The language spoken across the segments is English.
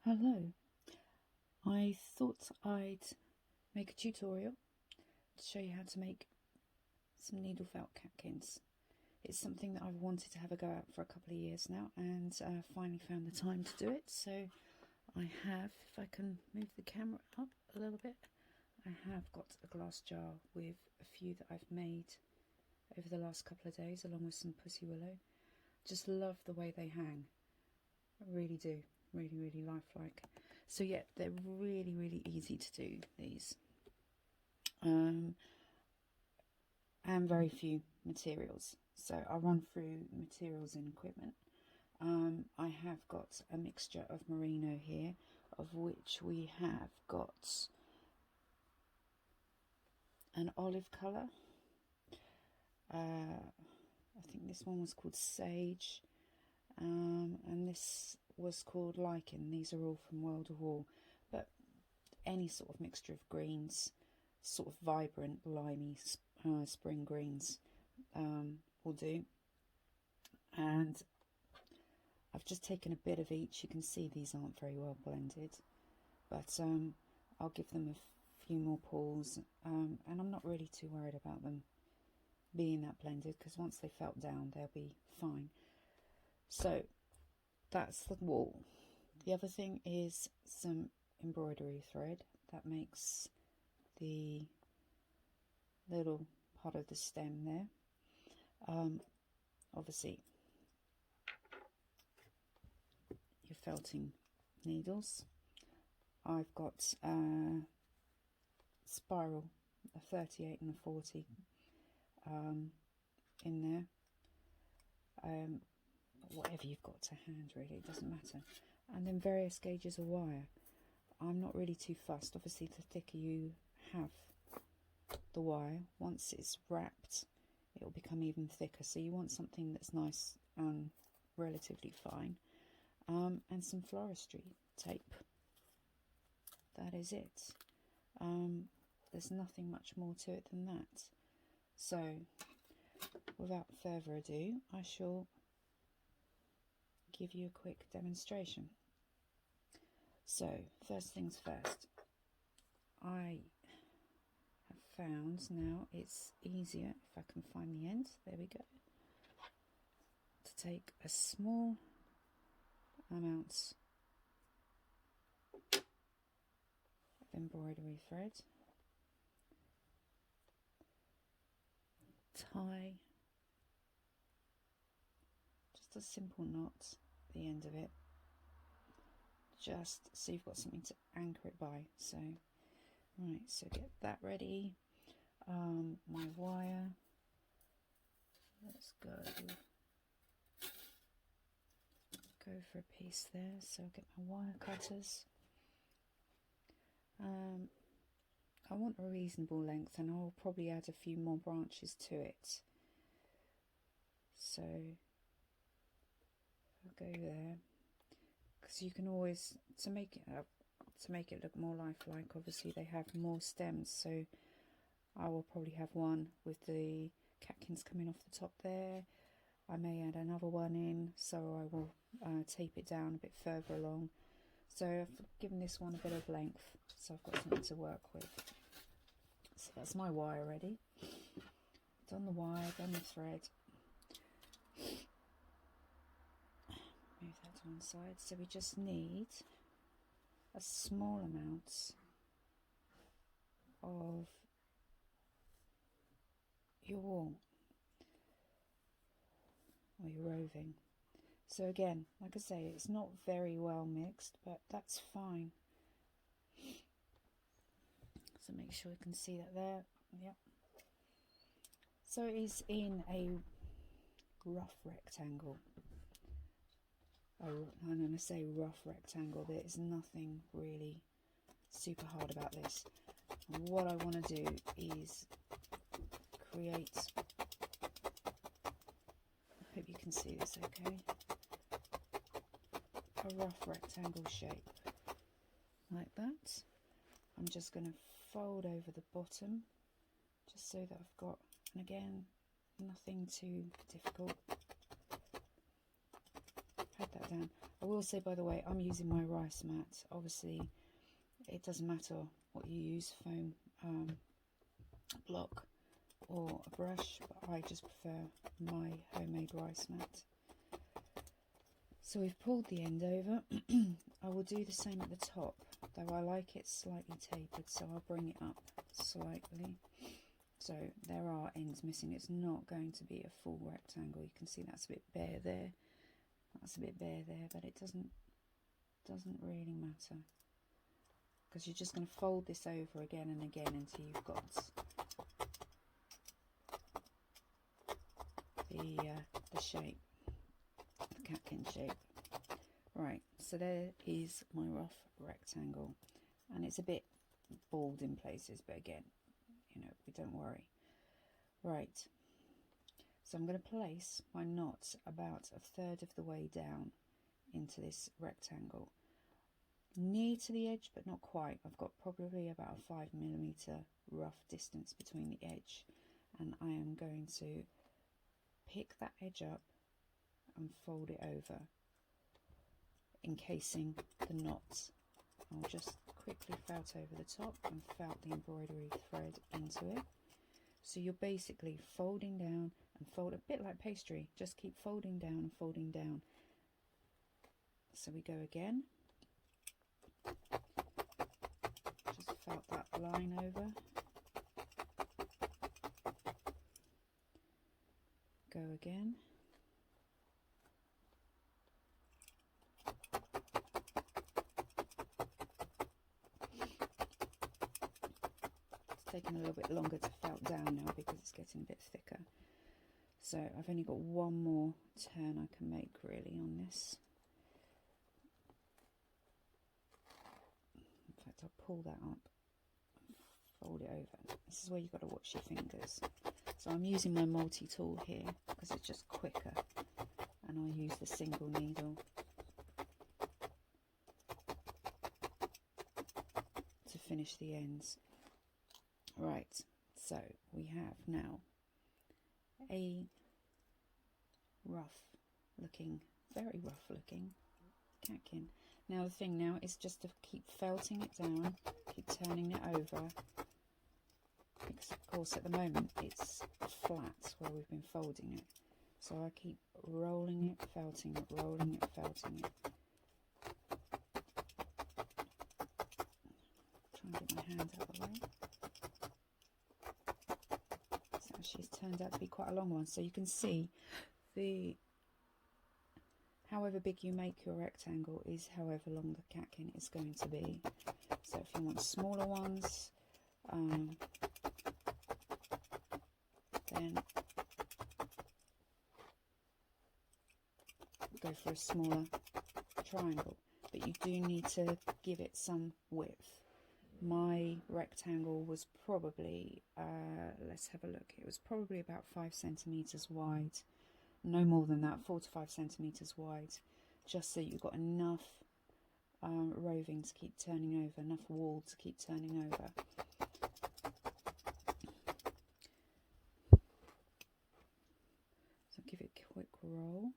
Hello, I thought I'd make a tutorial to show you how to make some needle felt catkins. It's something that I've wanted to have a go at for a couple of years now, and finally found the time to do it. So I have, if I can move the camera up a little bit, I have got a glass jar with a few that I've made over the last couple of days, along with some pussy willow. Just love the way they hang. I really do. Really lifelike. So yeah, they're really easy to do, these, and very few materials. So I'll run through materials and equipment. I have got a mixture of merino here, of which we have got an olive colour. I think this one was called sage, and this was called lichen. These are all from World of Wool, but any sort of mixture of greens, sort of vibrant limey spring greens, will do. And I've just taken a bit of each. You can see these aren't very well blended, but I'll give them a few more pulls, and I'm not really too worried about them being that blended, because once they felt down they'll be fine. So that's the wool. The other thing is some embroidery thread that makes the little part of the stem there. Obviously your felting needles. I've got a spiral, a 38 and a 40 in there. Whatever you've got to hand, really, it doesn't matter. And then various gauges of wire. I'm not really too fussed. Obviously the thicker you have the wire, once it's wrapped it'll become even thicker, so you want something that's nice and relatively fine. And some floristry tape. That is it. There's nothing much more to it than that. So without further ado, I shall give you a quick demonstration. So first things first, I have found now it's easier, if I can find the end, there we go, to take a small amount of embroidery thread, tie just a simple knot at the end of it, just so you've got something to anchor it by. So right, so get that ready. My wire, let's go for a piece there. So I'll get my wire cutters. I want a reasonable length, and I'll probably add a few more branches to it. So I'll go there, because you can always, to make it look more lifelike, obviously they have more stems, so I will probably have one with the catkins coming off the top there. I may add another one in, so I will tape it down a bit further along. So I've given this one a bit of length, so I've got something to work with. So that's my wire ready. Done the wire, done the thread. Move that to one side. So we just need a small amount of your wool or your roving. So again, like I say, it's not very well mixed, but that's fine. So make sure you can see that there. Yep. So it is in a rough rectangle. Oh, I'm going to say rough rectangle. There is nothing really super hard about this. And what I want to do is create, I hope you can see this okay, a rough rectangle shape like that. I'm just going to fold over the bottom just so that I've got, and again, nothing too difficult. Pat that down. I will will say, by the way, I'm using my rice mat. Obviously, it doesn't matter what you use, foam block or a brush, but I just prefer my homemade rice mat. So we've pulled the end over. I will do the same at the top, though I like it slightly tapered, so I'll bring it up slightly. So there are ends missing. It's not going to be a full rectangle. You can see that's a bit bare there. That's a bit bare there, but it doesn't really matter, because you're just going to fold this over again and again until you've got the shape, the Catkin shape. Right, so there is my rough rectangle, and it's a bit bald in places, but again, you know, we don't worry. Right, so I'm going to place my knot about a third of the way down into this rectangle, near to the edge but not quite. I've got probably about a 5mm rough distance between the edge, and I am going to pick that edge up and fold it over, encasing the knot. I'll just quickly felt over the top and felt the embroidery thread into it. So you're basically folding down and fold, a bit like pastry, just keep folding down and folding down. So we go again, just felt that line over, go again, it's taking a little bit longer to felt down now because it's getting a bit thicker. So I've only got one more turn I can make really on this. In fact, I'll pull that up, fold it over. This is where you've got to watch your fingers. So I'm using my multi-tool here because it's just quicker, and I'll use the single needle to finish the ends. Right, so we have now a very rough looking catkin. Now the thing now is just to keep felting it down, keep turning it over, because of course at the moment it's flat where we've been folding it. So I keep rolling it, felting it, rolling it, felting it. Try and get my hand out of the way. So she's turned out to be quite a long one. So you can see however big you make your rectangle is however long the catkin is going to be. So if you want smaller ones, then go for a smaller triangle, but you do need to give it some width. My rectangle was probably, let's have a look, it was probably about 5 centimeters wide, no more than that, 4 to 5 centimeters wide, just so you've got enough roving to keep turning over, enough wall to keep turning over. So give it a quick roll.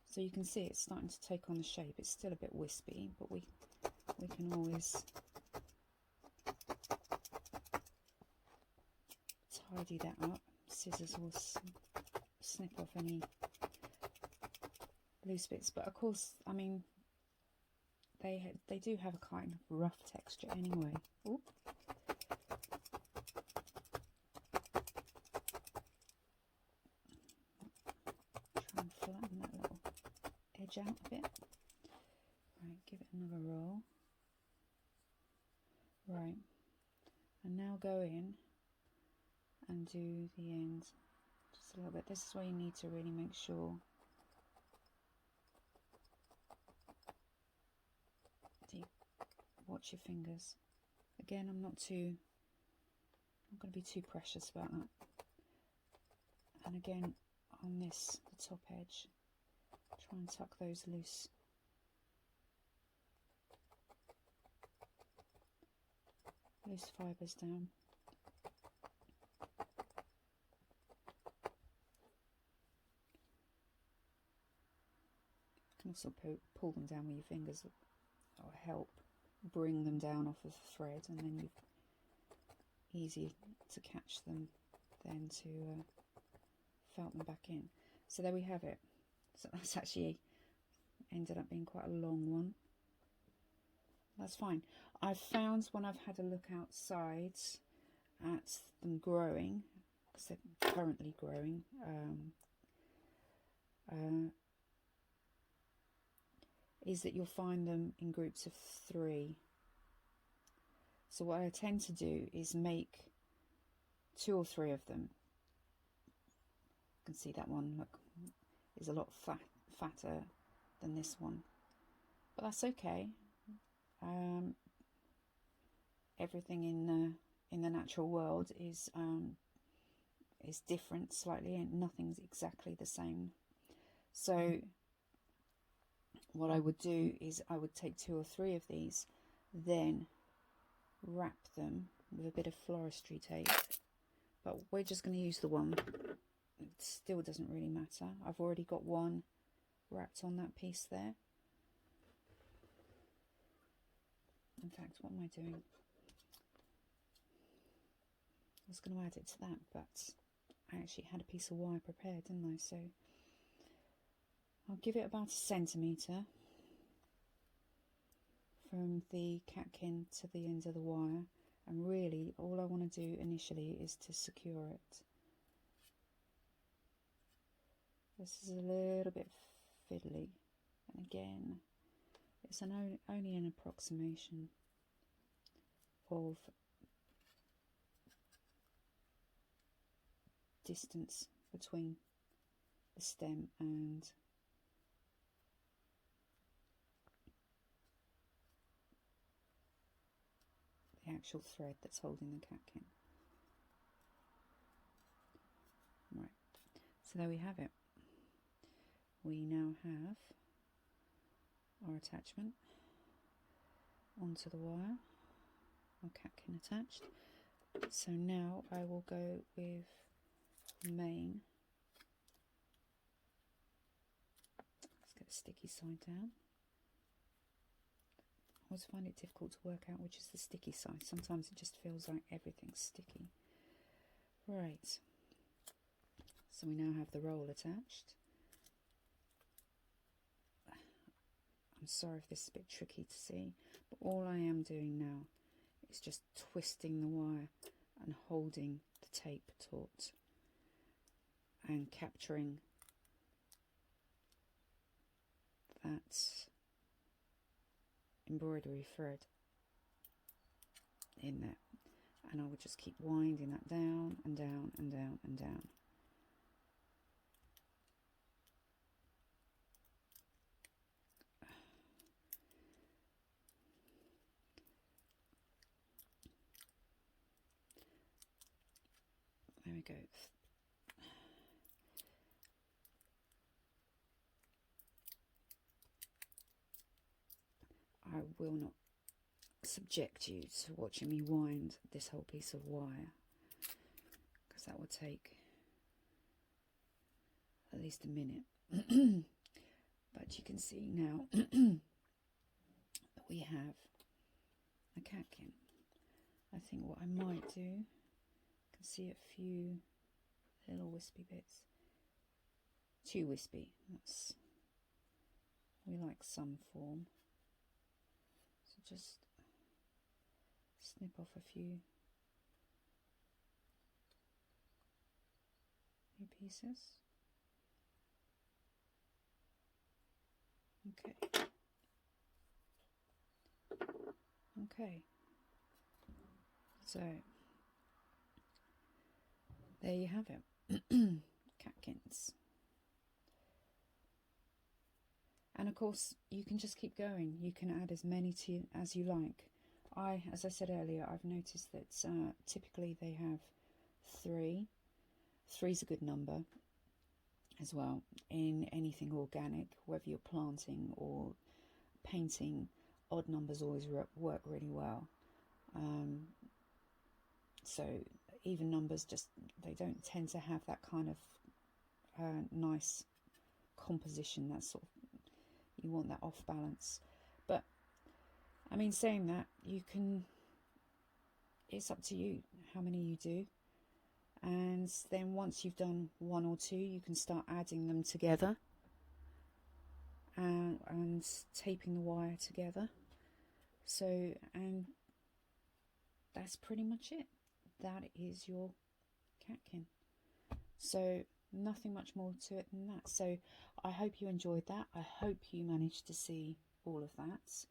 So you can see it's starting to take on the shape. It's still a bit wispy, but we can always tidy that up. Scissors will snip off any loose bits, but of course, I mean, they do have a kind of rough texture anyway. Ooh. Try and flatten that little edge out a bit. Right, give it another roll. Right, and now go in and do the ends just a little bit. This is where you need to really make sure watch your fingers. Again, I'm not going to be too precious about that. And again, on this, the top edge, try and tuck those loose fibres down. You can also pull them down with your fingers, or help bring them down off of the thread, and then you're easy to catch them, then to felt them back in. So there we have it. So that's actually ended up being quite a long one. That's fine. I've found when I've had a look outside at them growing, because they're currently growing, is that you'll find them in groups of 3. So what I tend to do is make 2 or 3 of them. You can see that one, look, is a lot fatter than this one, but that's okay. Everything in the natural world is different slightly, and nothing's exactly the same. So what I would do is I would take 2 or 3 of these, then wrap them with a bit of floristry tape, but we're just going to use the one. It still doesn't really matter. I've already got one wrapped on that piece there. In fact, what am I doing? I was going to add it to that, but I actually had a piece of wire prepared, didn't I? So I'll give it about 1 centimetre from the catkin to the end of the wire, and really all I want to do initially is to secure it. This is a little bit fiddly, and again it's only an approximation of distance between the stem and the actual thread that's holding the catkin. Right, so there we have it. We now have our attachment onto the wire, our catkin attached. So now I will go with main. Let's get the sticky side down. I always find it difficult to work out which is the sticky side. Sometimes it just feels like everything's sticky. Right, so we now have the roll attached. I'm sorry if this is a bit tricky to see, but all I am doing now is just twisting the wire and holding the tape taut and capturing that embroidery thread in there, and I will just keep winding that down and down and down and down. There we go. I will not subject you to watching me wind this whole piece of wire, because that will take at least a minute. But you can see now that we have a catkin. I think what I might do, you can see a few little wispy bits. Too wispy. We like some form. So just snip off a few pieces. Okay, so there you have it. Catkins. And of course you can just keep going. You can add as many as you like. As I said earlier, I've noticed that typically they have 3. 3's a good number as well in anything organic, whether you're planting or painting. Odd numbers always work really well. So even numbers, they don't tend to have that kind of nice composition, that sort of, You want that off balance. But I mean, saying that, you can, it's up to you how many you do. And then once you've done one or two, you can start adding them together and taping the wire together. So, and that's pretty much it. That is your catkin. So nothing much more to it than that. So I hope you enjoyed that. I hope you managed to see all of that.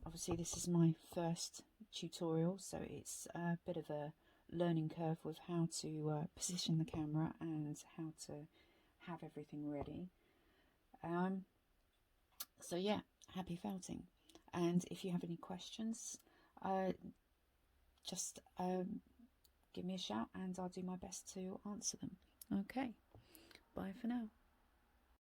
Obviously this is my first tutorial, so it's a bit of a learning curve with how to position the camera and how to have everything ready. So yeah, happy felting. And if you have any questions, just give me a shout and I'll do my best to answer them. Okay, bye for now.